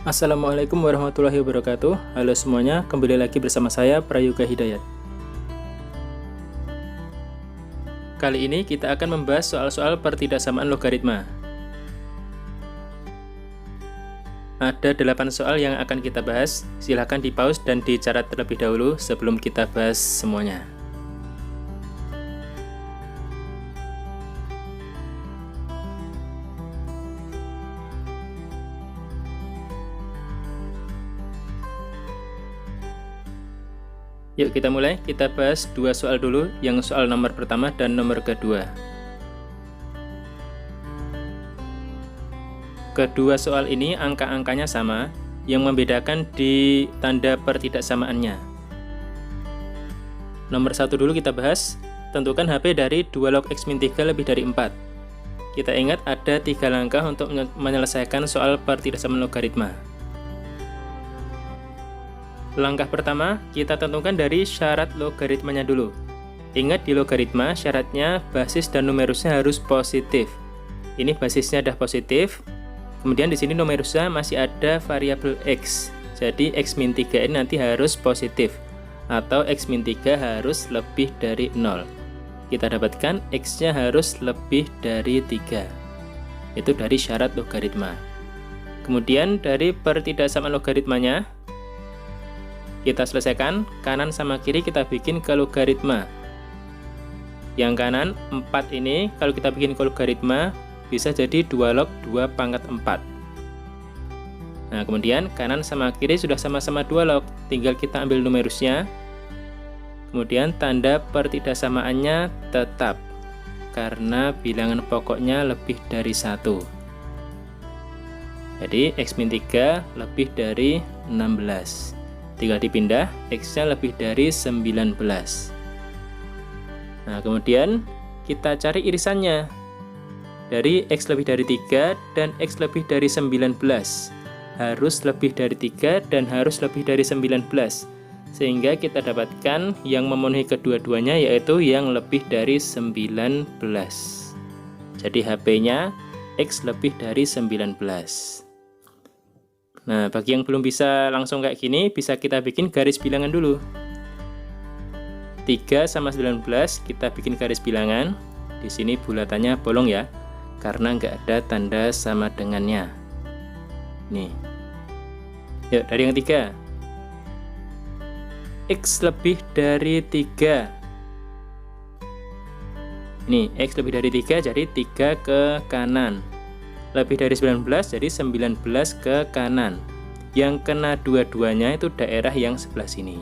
Assalamualaikum warahmatullahi wabarakatuh. Halo semuanya, kembali lagi bersama saya Prayoga Hidayat. Kali ini kita akan membahas soal-soal pertidaksamaan logaritma. Ada 8 soal yang akan kita bahas. Silahkan di-pause dan dicatat terlebih dahulu sebelum kita bahas semuanya. Yuk kita mulai, kita bahas 2 soal dulu, yang soal nomor pertama dan nomor kedua. Kedua soal ini angka-angkanya sama, yang membedakan di tanda pertidaksamaannya. Nomor 1 dulu kita bahas, tentukan HP dari 2 log X min 3 lebih dari 4. Kita ingat ada 3 langkah untuk menyelesaikan soal pertidaksamaan logaritma. Langkah pertama, kita tentukan dari syarat logaritmanya dulu. Ingat di logaritma, syaratnya basis dan numerusnya harus positif. Ini basisnya sudah positif. Kemudian di sini numerusnya masih ada variabel X. Jadi X min 3 ini nanti harus positif. Atau X min 3 harus lebih dari 0. Kita dapatkan X-nya harus lebih dari 3. Itu dari syarat logaritma. Kemudian dari pertidaksamaan logaritmanya, kita selesaikan, kanan sama kiri kita bikin ke logaritma. Yang kanan 4 ini kalau kita bikin ke logaritma bisa jadi 2 log 2 pangkat 4. Nah, kemudian kanan sama kiri sudah sama-sama 2 log, tinggal kita ambil numerusnya. Kemudian tanda pertidaksamaannya tetap karena bilangan pokoknya lebih dari 1. Jadi X min 3 lebih dari 16. Tinggal dipindah, X-nya lebih dari 19. Nah, kemudian kita cari irisannya. Dari X lebih dari 3 dan X lebih dari 19. Harus lebih dari 3 dan harus lebih dari 19. Sehingga kita dapatkan yang memenuhi kedua-duanya yaitu yang lebih dari 19. Jadi HP-nya X lebih dari 19. Nah, bagi yang belum bisa langsung kayak gini, bisa kita bikin garis bilangan dulu. 3 sama 19, kita bikin garis bilangan. Di sini bulatannya bolong ya, karena nggak ada tanda sama dengannya. Nih. Yuk, dari yang 3. X lebih dari 3. Nih, X lebih dari 3, jadi 3 ke kanan. Lebih dari 19, jadi 19 ke kanan. Yang kena dua-duanya itu daerah yang sebelah sini.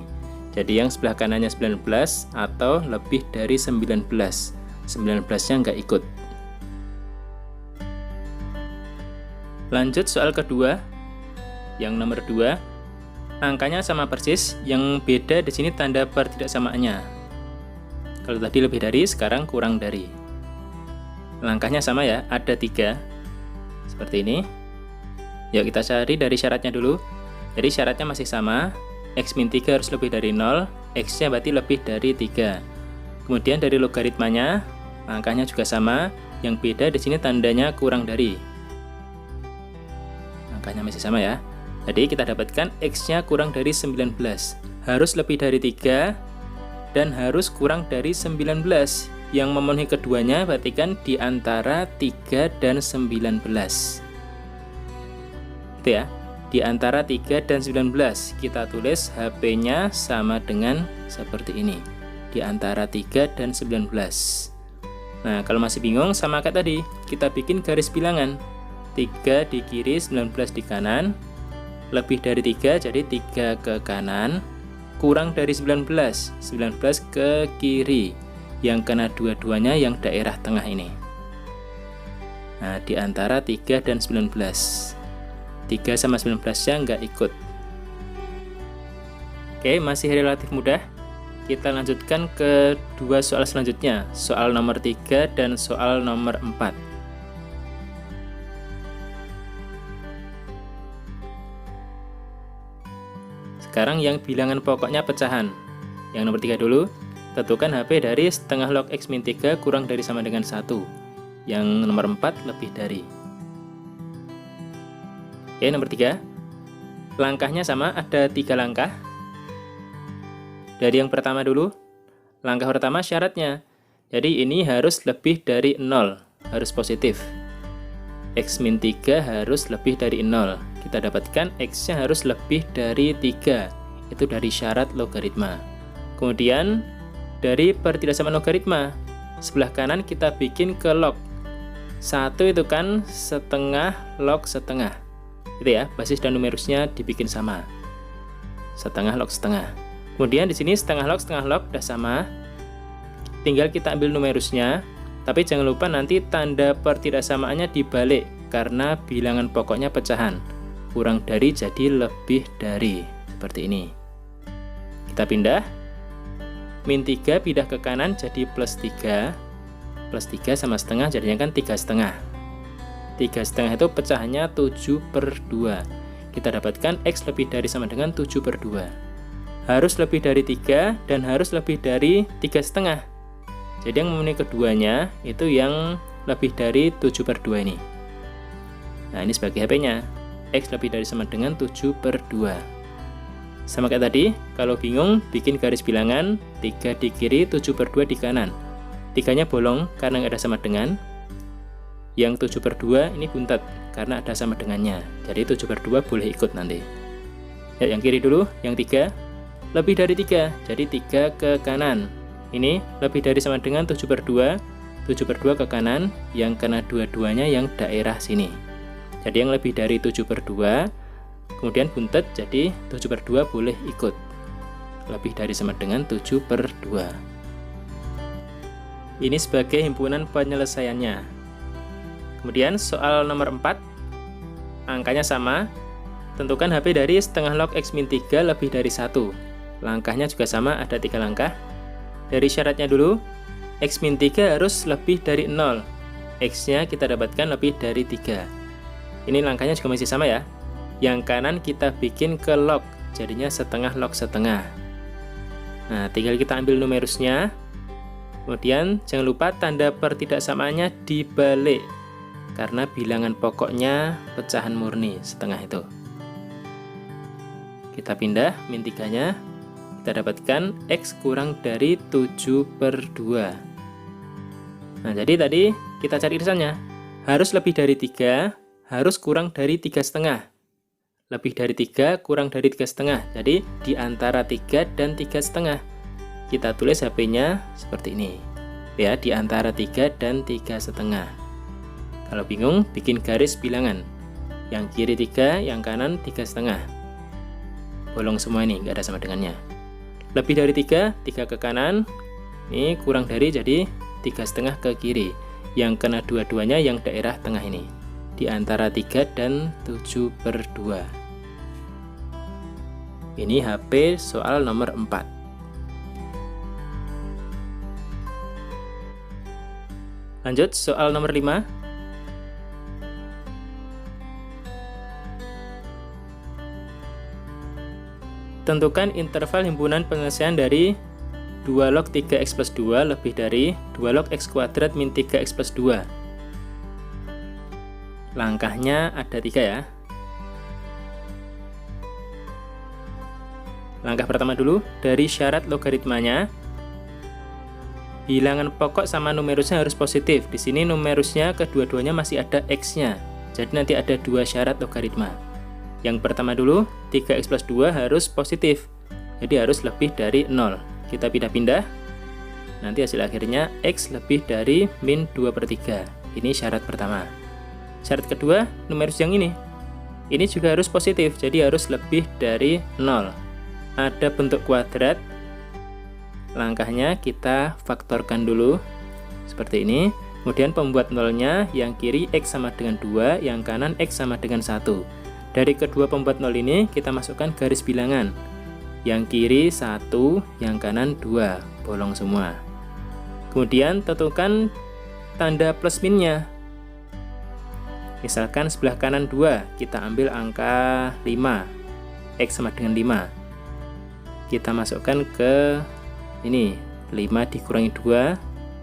Jadi yang sebelah kanannya 19 atau lebih dari 19. 19-nya nggak ikut. Lanjut soal kedua. Yang nomor 2. Angkanya sama persis, yang beda di sini tanda pertidaksamaannya. Kalau tadi lebih dari, sekarang kurang dari. Langkahnya sama ya, ada 3. Seperti ini. Yuk kita cari dari syaratnya dulu. Jadi syaratnya masih sama, X min 3 harus lebih dari 0, X-nya berarti lebih dari 3. Kemudian dari logaritmanya, angkanya juga sama, yang beda di sini tandanya kurang dari. Angkanya masih sama ya. Jadi kita dapatkan X-nya kurang dari 19. Harus lebih dari 3 dan harus kurang dari 19. Yang memenuhi keduanya berarti kan di antara 3 dan 19. Itu ya, di antara 3 dan 19. Kita tulis HP-nya sama dengan seperti ini. Di antara 3 dan 19. Nah, kalau masih bingung sama kayak tadi, kita bikin garis bilangan. 3 di kiri, 19 di kanan. Lebih dari 3, jadi 3 ke kanan. Kurang dari 19, 19 ke kiri. Yang kena dua-duanya yang daerah tengah ini. Nah, di antara 3 dan 19. 3 sama 19-nya nggak ikut. Oke, masih relatif mudah. Kita lanjutkan ke 2 soal selanjutnya. Soal nomor 3 dan soal nomor 4. Sekarang yang bilangan pokoknya pecahan. Yang nomor 3 dulu. Tentukan HP dari setengah log X min 3 kurang dari sama dengan 1. Yang nomor 4 lebih dari. Oke, nomor 3. Langkahnya sama, ada 3 langkah. Dari yang pertama dulu. Langkah pertama syaratnya. Jadi ini harus lebih dari 0, harus positif. X-3 harus lebih dari 0. Kita dapatkan X-nya harus lebih dari 3. Itu dari syarat logaritma. Kemudian dari pertidaksamaan logaritma, sebelah kanan kita bikin ke log. 1 itu kan setengah log setengah. Gitu ya, basis dan numerusnya dibikin sama. Setengah log setengah. Kemudian di sini setengah log udah sama. Tinggal kita ambil numerusnya. Tapi jangan lupa nanti tanda pertidaksamaannya dibalik karena bilangan pokoknya pecahan. Kurang dari jadi lebih dari. Seperti ini. Kita pindah. Min 3 pindah ke kanan jadi plus 3. Plus 3 sama setengah jadinya kan 3,5. 3,5 itu pecahannya 7/2. Kita dapatkan X lebih dari sama dengan 7/2. Harus lebih dari 3 dan harus lebih dari 3,5. Jadi yang memenuhi keduanya itu yang lebih dari 7/2 ini. Nah, ini sebagai HP-nya. X lebih dari sama dengan 7/2. Sama kayak tadi, kalau bingung bikin garis bilangan 3 di kiri, 7/2 di kanan. 3-nya bolong karena nggak ada sama dengan. Yang 7/2 ini buntet karena ada sama dengannya. Jadi 7/2 boleh ikut nanti. Ya, yang kiri dulu, yang 3. Lebih dari 3, jadi 3 ke kanan. Ini lebih dari sama dengan 7/2. 7/2 ke kanan, yang kena dua-duanya yang daerah sini. Jadi yang lebih dari 7/2, kemudian buntet, jadi 7/2 boleh ikut. Lebih dari sama dengan 7/2. Ini sebagai himpunan penyelesaiannya. Kemudian soal nomor 4, angkanya sama. Tentukan HP dari setengah log X-3 lebih dari 1. Langkahnya juga sama, ada 3 langkah. Dari syaratnya dulu, X-3 harus lebih dari 0. X-nya kita dapatkan lebih dari 3. Ini langkahnya juga masih sama ya. Yang kanan kita bikin ke log, jadinya setengah log setengah. Nah, tinggal kita ambil numerusnya. Kemudian jangan lupa tanda pertidaksamaannya dibalik. Karena bilangan pokoknya pecahan murni setengah itu. Kita pindah min 3-nya. Kita dapatkan X kurang dari 7/2. Nah, jadi tadi kita cari irisannya. Harus lebih dari 3, harus kurang dari 3,5. Lebih dari 3, kurang dari 3,5. Jadi di antara 3 dan 3,5. Kita tulis HP-nya seperti ini. Ya, di antara 3 dan 3,5. Kalau bingung, bikin garis bilangan. Yang kiri 3, yang kanan 3,5. Bolong semua ini, nggak ada sama dengannya. Lebih dari 3, 3 ke kanan. Ini kurang dari, jadi 3,5 ke kiri. Yang kena dua-duanya yang daerah tengah ini. Di antara 3 dan 7/2. Ini HP soal nomor 4. Lanjut, soal nomor 5. Tentukan interval himpunan penyelesaian dari 2 log 3x plus 2 lebih dari 2 log x kuadrat min 3x plus 2. Langkahnya ada 3 ya. Langkah pertama dulu, dari syarat logaritmanya, bilangan pokok sama numerusnya harus positif. Di sini numerusnya kedua-duanya masih ada x-nya. Jadi nanti ada 2 syarat logaritma. Yang pertama dulu, 3x plus 2 harus positif. Jadi harus lebih dari 0. Kita pindah-pindah. Nanti hasil akhirnya x lebih dari min 2/3. Ini syarat pertama. Syarat kedua, numerus yang ini. Ini juga harus positif, jadi harus lebih dari 0. Ada bentuk kuadrat. Langkahnya kita faktorkan dulu. Seperti ini. Kemudian pembuat nolnya, yang kiri x sama dengan 2, yang kanan x sama dengan 1. Dari kedua pembuat 0 ini, kita masukkan garis bilangan. Yang kiri 1, yang kanan 2, bolong semua. Kemudian tentukan tanda plus minnya. Misalkan sebelah kanan 2, kita ambil angka 5. X sama dengan 5. Kita masukkan ke ini, 5 dikurangi 2,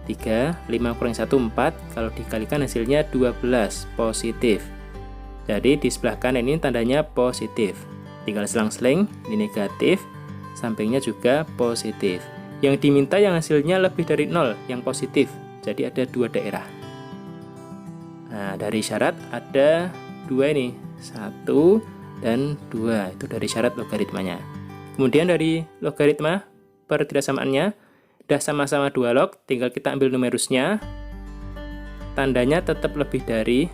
3, 5 kurangi 1, 4. Kalau dikalikan hasilnya 12, positif. Jadi di sebelah kanan ini tandanya positif. tinggal selang-seling, ini negatif, sampingnya juga positif. Yang diminta yang hasilnya lebih dari 0, yang positif. Jadi ada 2 daerah. Nah, dari syarat ada 2 ini, 1 dan 2. Itu dari syarat logaritmanya. Kemudian dari logaritma pertidaksamaannya, udah sama-sama 2 log, tinggal kita ambil numerusnya. Tandanya tetap lebih dari.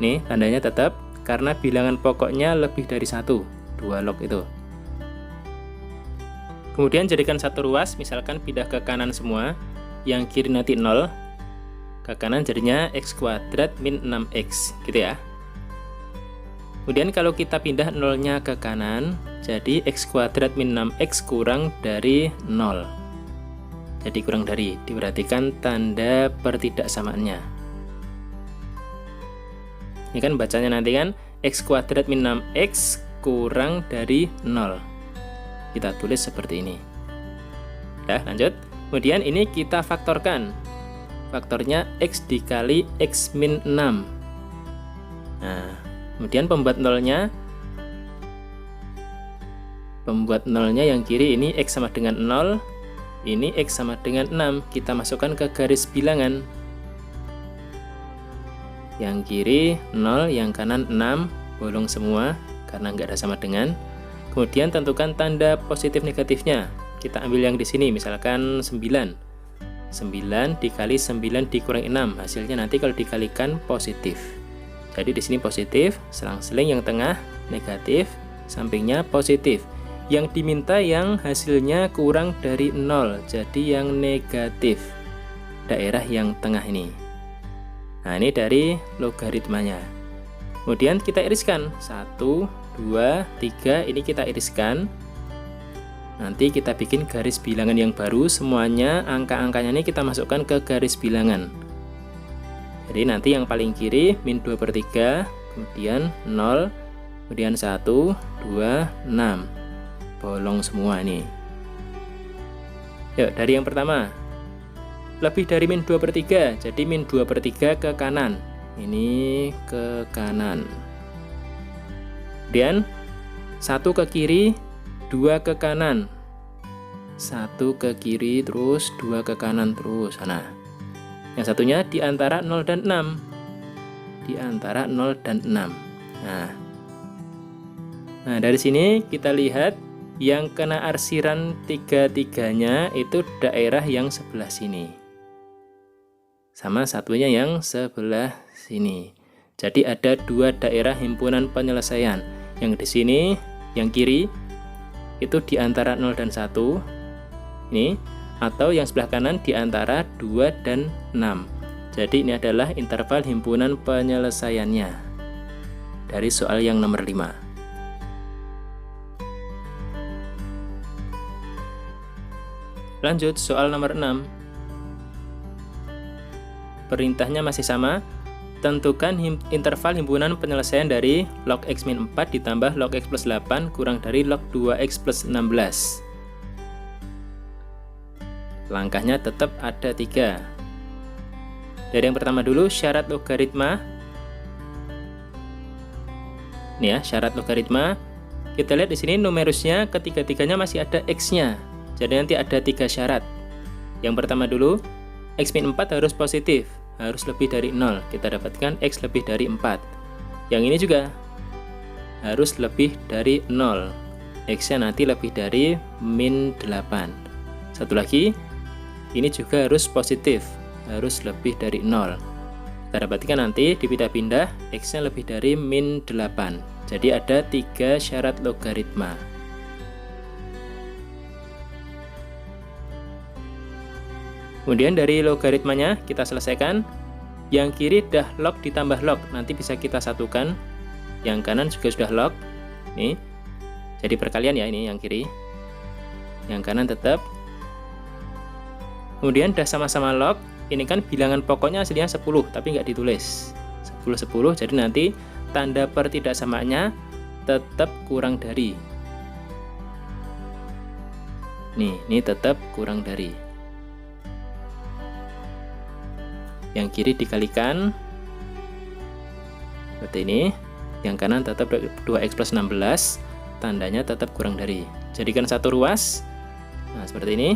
Nih, tandanya tetap karena bilangan pokoknya lebih dari 1, 2 log itu. Kemudian jadikan satu ruas, misalkan pindah ke kanan semua, yang kiri nanti 0, ke kanan jadinya x kuadrat min 6x, gitu ya. Kemudian kalau kita pindah 0-nya ke kanan, jadi x kuadrat min 6x kurang dari 0. Jadi kurang dari, diperhatikan tanda pertidaksamaannya. Ini kan bacanya nanti kan, x kuadrat min 6x kurang dari 0. Kita tulis seperti ini. Nah, lanjut. Kemudian ini kita faktorkan. Faktornya x dikali x min 6. Nah, kemudian pembuat nolnya yang kiri ini x sama dengan 0, ini x sama dengan 6. Kita masukkan ke garis bilangan. Yang kiri 0, yang kanan 6, bolong semua karena nggak ada sama dengan. Kemudian tentukan tanda positif negatifnya. Kita ambil yang di sini, misalkan 9. 9 dikali 9 dikurang 6, hasilnya nanti kalau dikalikan positif. Jadi di sini positif, selang-seling yang tengah negatif, sampingnya positif. Yang diminta yang hasilnya kurang dari 0, jadi yang negatif. Daerah yang tengah ini. Nah, ini dari logaritmanya. Kemudian kita iriskan 1, 2, 3, ini kita iriskan. Nanti kita bikin garis bilangan yang baru, semuanya angka-angkanya ini kita masukkan ke garis bilangan. Jadi nanti yang paling kiri min 2/3, kemudian 0, kemudian 1, 2, 6. Bolong semua ini. Yuk, dari yang pertama. Lebih dari min 2/3, jadi min 2/3 ke kanan. Ini ke kanan. Kemudian 1 ke kiri, 2 ke kanan. 1 ke kiri terus 2 ke kanan terus. Nah, yang satunya di antara 0 dan 6. Di antara 0 dan 6. Nah, dari sini kita lihat yang kena arsiran tiga-tiganya itu daerah yang sebelah sini. Sama satunya yang sebelah sini. Jadi ada 2 daerah himpunan penyelesaian. Yang di sini, yang kiri itu di antara 0 dan 1. Ini, atau yang sebelah kanan di antara 2 dan 6. Jadi ini adalah interval himpunan penyelesaiannya. Dari soal yang nomor 5. Lanjut soal nomor 6. Perintahnya masih sama. Tentukan interval himpunan penyelesaian dari log x min 4 ditambah log x plus 8 kurang dari log 2x plus 16. Langkahnya tetap ada 3. Dari yang pertama dulu, syarat logaritma. Ini ya, syarat logaritma. Kita lihat di sini numerusnya ketiga-tiganya masih ada x-nya. Jadi nanti ada 3 syarat. Yang pertama dulu, x min 4 harus positif. Harus lebih dari 0, kita dapatkan x lebih dari 4. Yang ini juga harus lebih dari 0, x-nya nanti lebih dari min 8. Satu lagi, ini juga harus positif, harus lebih dari 0. Kita dapatkan nanti dipindah-pindah, x-nya lebih dari min 8. Jadi ada 3 syarat logaritma. Kemudian dari logaritmanya kita selesaikan. Yang kiri dah log ditambah log, nanti bisa kita satukan. Yang kanan juga sudah log. Nih. Jadi perkalian ya ini yang kiri. Yang kanan tetap. Kemudian dah sama-sama log. Ini kan bilangan pokoknya aslinya 10, tapi nggak ditulis. 10 jadi nanti tanda pertidaksamaannya tetap kurang dari. Nih, ini tetap kurang dari. Yang kiri dikalikan seperti ini. yang kanan tetap 2x plus 16, tandanya tetap kurang dari. Jadikan satu ruas. Nah, seperti ini.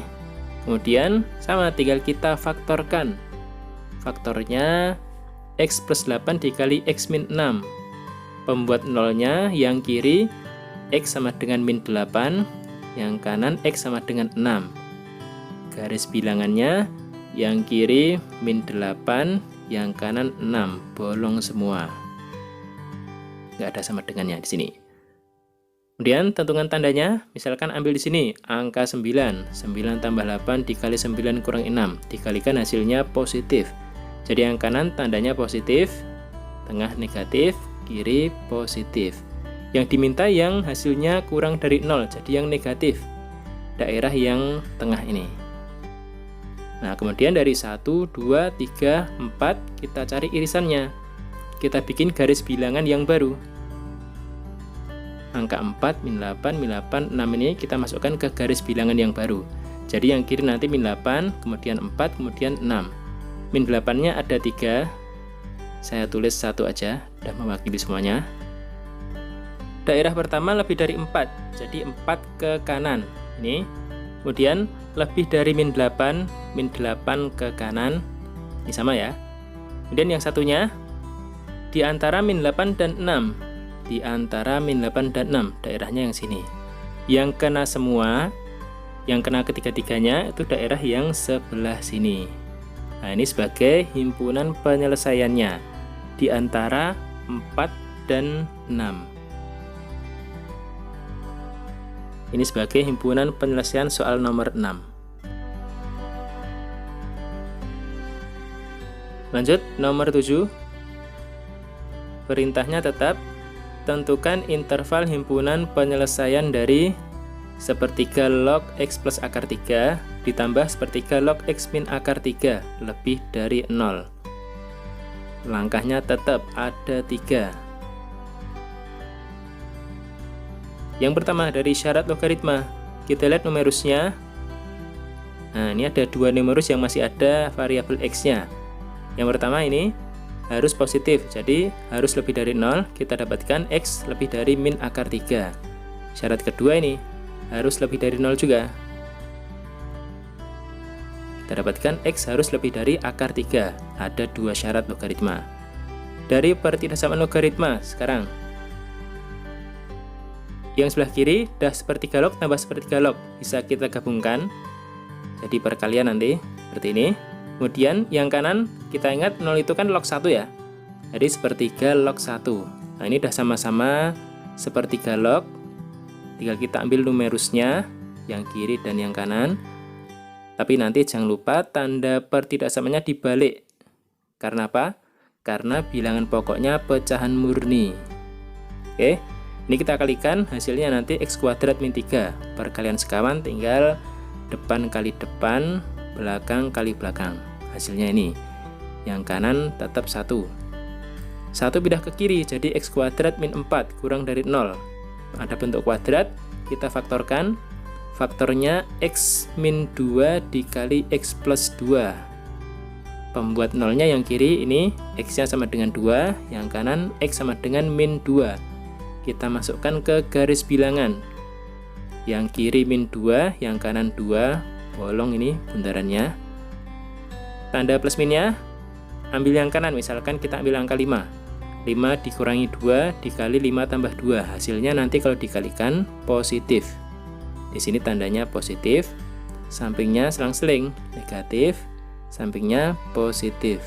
Kemudian sama, tinggal kita faktorkan. Faktornya x plus 8 dikali x min 6. Pembuat nolnya yang kiri x sama dengan min 8, yang kanan x sama dengan 6. Garis bilangannya yang kiri min 8, yang kanan 6, bolong semua. Nggak ada sama dengannya di sini. Kemudian tentukan tandanya, misalkan ambil di sini angka 9, 9 tambah 8 dikali 9 kurang 6, dikalikan hasilnya positif. Jadi yang kanan tandanya positif, tengah negatif, kiri positif. Yang diminta yang hasilnya kurang dari 0, jadi yang negatif, daerah yang tengah ini. Nah, kemudian dari 1, 2, 3, 4 kita cari irisannya. Kita bikin garis bilangan yang baru. Angka 4, min 8, min 8, 6 ini kita masukkan ke garis bilangan yang baru. Jadi yang kiri nanti min 8, kemudian 4, kemudian 6. Min 8-nya ada 3. Saya tulis 1 aja, sudah mewakili semuanya. Daerah pertama lebih dari 4, jadi 4 ke kanan. Ini. Kemudian lebih dari min 8 ke kanan. Ini sama ya. Kemudian yang satunya di antara min 8 dan 6. Di antara min 8 dan 6, daerahnya yang sini. Yang kena semua, yang kena ketiga-tiganya itu daerah yang sebelah sini. Nah, ini sebagai himpunan penyelesaiannya di antara 4 dan 6. Ini sebagai himpunan penyelesaian soal nomor 6. Lanjut, nomor 7. Perintahnya tetap tentukan interval himpunan penyelesaian dari sepertiga log x plus akar 3 ditambah sepertiga log x min akar 3 lebih dari 0. Langkahnya tetap ada 3. Yang pertama dari syarat logaritma, kita lihat numerusnya. Nah, ini ada 2 numerus yang masih ada variabel x-nya. Yang pertama ini harus positif, jadi harus lebih dari 0, kita dapatkan x lebih dari min akar 3. Syarat kedua ini harus lebih dari 0 juga. Kita dapatkan x harus lebih dari akar 3. Ada 2 syarat logaritma. Dari pertidaksamaan logaritma sekarang, yang sebelah kiri dah sepertiga log tambah sepertiga log, bisa kita gabungkan jadi perkalian nanti seperti ini. Kemudian yang kanan kita ingat 0 itu kan log 1 ya, jadi sepertiga log 1. Nah, ini udah sama-sama sepertiga log, tinggal kita ambil numerusnya yang kiri dan yang kanan. Tapi nanti jangan lupa tanda pertidaksamaannya dibalik. Karena apa? Karena bilangan pokoknya pecahan murni. Oke, ini kita kalikan, hasilnya nanti x kuadrat min 3. Perkalian sekawan tinggal depan kali depan, belakang kali belakang. Hasilnya ini. Yang kanan tetap 1. 1 pindah ke kiri, jadi x kuadrat min 4 kurang dari 0. Ada bentuk kuadrat, kita faktorkan. Faktornya x min 2 dikali x plus 2. Pembuat nolnya yang kiri ini x-nya sama dengan 2, yang kanan x sama dengan min 2. Kita masukkan ke garis bilangan. Yang kiri min 2, yang kanan 2, bolong ini bundarannya. Tanda plus minnya, ambil yang kanan, misalkan kita ambil angka 5. 5 dikurangi 2 dikali 5 tambah 2. Hasilnya nanti kalau dikalikan positif. Di sini tandanya positif, sampingnya selang-seling, negatif, sampingnya positif.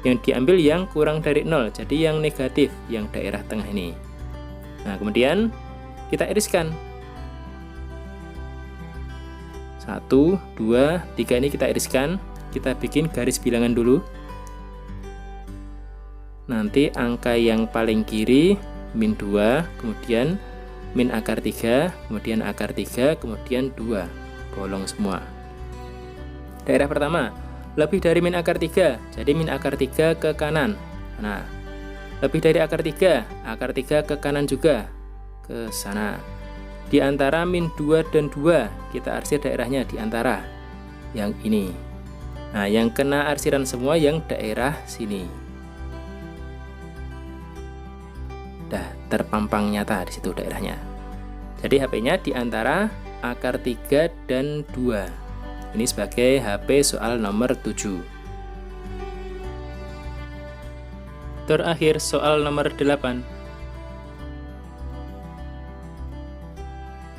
Yang diambil yang kurang dari 0, jadi yang negatif, yang daerah tengah ini. Nah, kemudian kita iriskan. 1, 2, 3 ini kita iriskan. Kita bikin garis bilangan dulu. Nanti angka yang paling kiri min 2, kemudian min akar 3, kemudian akar 3, kemudian 2. Bolong semua. Daerah pertama, lebih dari min akar 3, jadi min akar 3 ke kanan. Nah, lebih dari akar 3 ke kanan juga, ke sana. Di antara min 2 dan 2, kita arsir daerahnya di antara. Yang ini. Nah, yang kena arsiran semua yang daerah sini. terpampang nyata di situ daerahnya. Jadi HP-nya di antara akar 3 dan 2. Ini sebagai HP soal nomor 7. Terakhir soal nomor 8.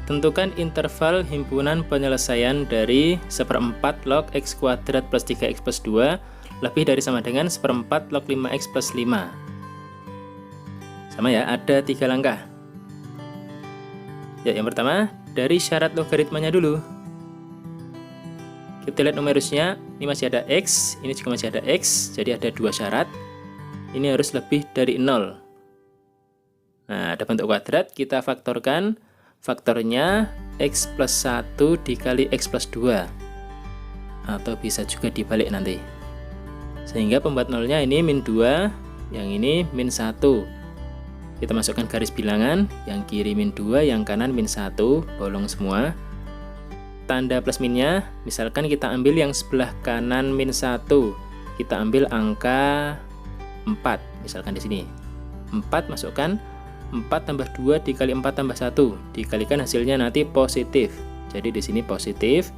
Tentukan interval himpunan penyelesaian dari 1/4 log x kuadrat plus 3x plus 2 lebih dari sama dengan 1/4 log 5x plus 5. Sama ya, ada 3 langkah. Ya, yang pertama, dari syarat logaritmanya dulu. Kita lihat numerusnya, ini masih ada x, ini juga masih ada x, jadi ada 2 syarat. Ini harus lebih dari 0. Nah, ada bentuk kuadrat, kita faktorkan. Faktornya x plus 1 dikali x plus 2. Atau bisa juga dibalik nanti. Sehingga pembuat nolnya ini min 2, yang ini min 1. Kita masukkan garis bilangan, yang kiri min 2, yang kanan min 1, bolong semua. Tanda plus minnya, misalkan kita ambil yang sebelah kanan min 1. Kita ambil angka 4, misalkan di sini. 4 masukkan 4 tambah 2 dikali 4 tambah 1, dikalikan hasilnya nanti positif. Jadi di sini positif,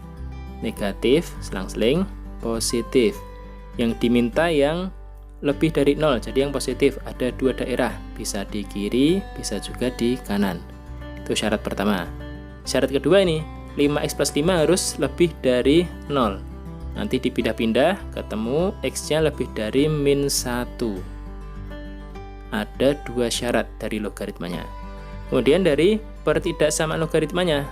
negatif, selang-seling, positif. Yang diminta yang lebih dari 0, jadi yang positif. Ada 2 daerah, bisa di kiri, bisa juga di kanan. Itu syarat pertama. Syarat kedua ini, 5x plus 5 harus lebih dari 0. Nanti dipindah-pindah, ketemu x-nya lebih dari min 1. Ada 2 syarat dari logaritmanya. Kemudian dari pertidaksamaan logaritmanya,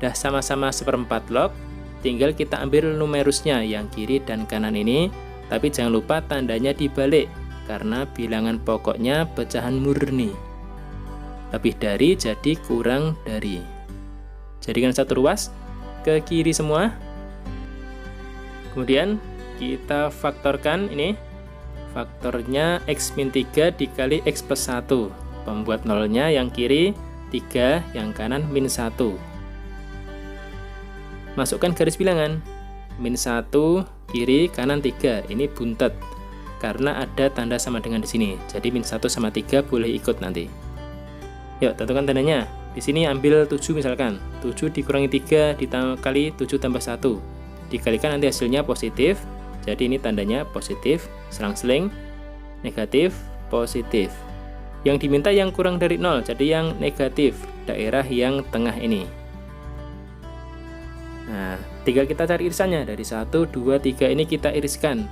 dah sama-sama 1/4 log, tinggal kita ambil numerusnya yang kiri dan kanan ini, tapi jangan lupa tandanya dibalik karena bilangan pokoknya pecahan murni. Lebih dari jadi kurang dari. Jadikan satu ruas ke kiri semua. Kemudian kita faktorkan ini. Faktornya x min 3 dikali x plus 1. Pembuat nolnya yang kiri 3, yang kanan min 1. Masukkan garis bilangan. Min 1 kiri, kanan 3. Ini buntet karena ada tanda sama dengan di sini. Jadi min 1 sama 3 boleh ikut nanti. Yuk, tentukan tandanya. Di sini ambil 7 misalkan. 7 dikurangi 3 dikali 7 tambah 1. Dikalikan nanti hasilnya positif. Jadi ini tandanya positif, selang-seling, negatif, positif. Yang diminta yang kurang dari 0, jadi yang negatif, daerah yang tengah ini. Nah, tinggal kita cari irisannya. Dari 1, 2, 3 ini kita iriskan.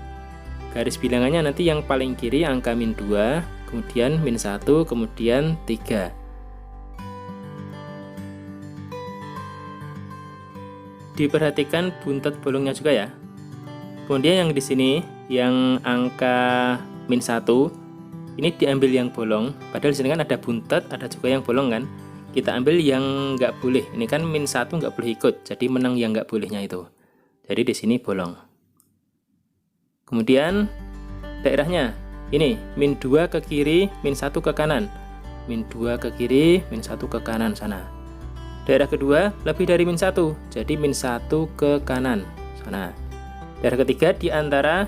Garis bilangannya nanti yang paling kiri angka min 2, kemudian min 1, kemudian 3. Diperhatikan buntet bolongnya juga ya. Kemudian yang di sini, yang angka min 1, ini diambil yang bolong. Padahal di sini kan ada buntet, ada juga yang bolong kan. Kita ambil yang nggak boleh. Ini kan min 1 nggak boleh ikut, jadi menang yang nggak bolehnya itu. Jadi di sini bolong. Kemudian daerahnya, ini min 2 ke kiri, min 1 ke kanan. Min 2 ke kiri, min 1 ke kanan sana. Daerah kedua lebih dari min 1, jadi min 1 ke kanan sana. Daerah ketiga di antara,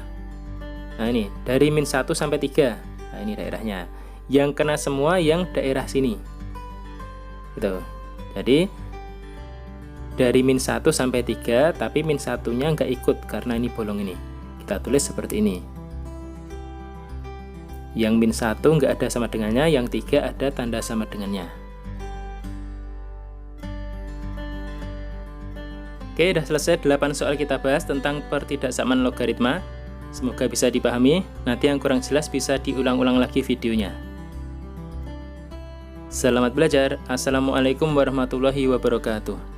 nah ini, dari min 1 sampai 3. Nah ini daerahnya. Yang kena semua yang daerah sini. Gitu. Jadi, dari min 1 sampai 3, tapi min 1-nya nggak ikut karena ini bolong ini. Kita tulis seperti ini. Yang min 1 nggak ada sama dengannya, yang 3 ada tanda sama dengannya. Oke, sudah selesai 8 soal kita bahas tentang pertidaksamaan logaritma. Semoga bisa dipahami. Nanti yang kurang jelas bisa diulang-ulang lagi videonya. Selamat belajar. Assalamualaikum warahmatullahi wabarakatuh.